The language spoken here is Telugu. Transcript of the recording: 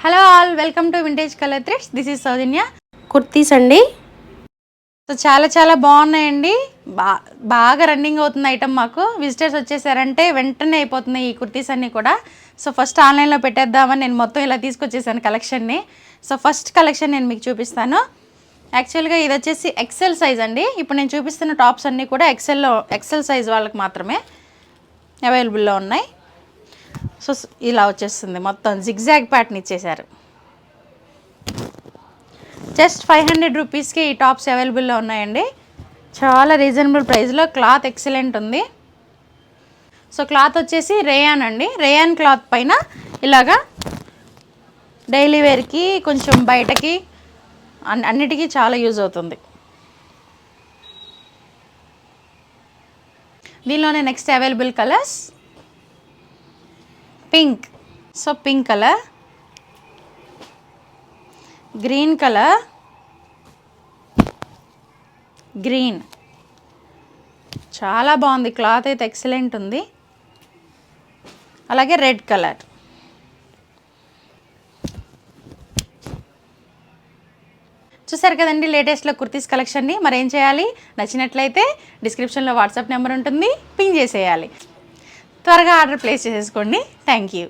Hello all, welcome to vintage colour threads. This is Soujanya. Kurtis అండి. సో చాలా బాగున్నాయండి. బాగా రన్నింగ్ అవుతుంది ఐటమ్. మాకు విజిటర్స్ వచ్చేసారంటే వెంటనే అయిపోతున్నాయి ఈ కుర్తీస్ అన్నీ కూడా. సో ఫస్ట్ ఆన్లైన్లో పెట్టేద్దామని నేను మొత్తం ఇలా తీసుకొచ్చేసాను కలెక్షన్ని. సో ఫస్ట్ కలెక్షన్ నేను మీకు చూపిస్తాను. యాక్చువల్గా ఇది వచ్చేసి ఎక్సెల్ సైజ్ అండి. ఇప్పుడు నేను చూపిస్తున్న టాప్స్ అన్నీ కూడా ఎక్సెల్ సైజ్ వాళ్ళకి మాత్రమే అవైలబుల్లో ఉన్నాయి. సో ఇలా వచ్చేస్తుంది, మొత్తం జిగ్జాగ్ ప్యాటర్న్ ఇచ్చేసారు. జస్ట్ 500 రూపీస్కి ఈ టాప్స్ అవైలబుల్లో ఉన్నాయండి. చాలా రీజనబుల్ ప్రైస్లో. క్లాత్ ఎక్సలెంట్ ఉంది. సో క్లాత్ వచ్చేసి రేయాన్ అండి. రేయాన్ క్లాత్ పైన ఇలాగా డైలీ వేర్కి, కొంచెం బయటకి, అన్నిటికీ చాలా యూజ్ అవుతుంది. దీనిలోనే next available colours pink. So pink colour, green colour, green. చాలా బాగుంది, క్లాత్ అయితే ఎక్సలెంట్ ఉంది. అలాగే రెడ్ కలర్. చూసారు కదండి లేటెస్ట్లో కుర్తీస్ కలెక్షన్ని. మరి ఏం చేయాలి? నచ్చినట్లయితే డిస్క్రిప్షన్లో వాట్సాప్ నెంబర్ ఉంటుంది, పింగ్ చేసేయాలి. త్వరగా ఆర్డర్ ప్లేస్ చేసేసుకోండి. Thank you.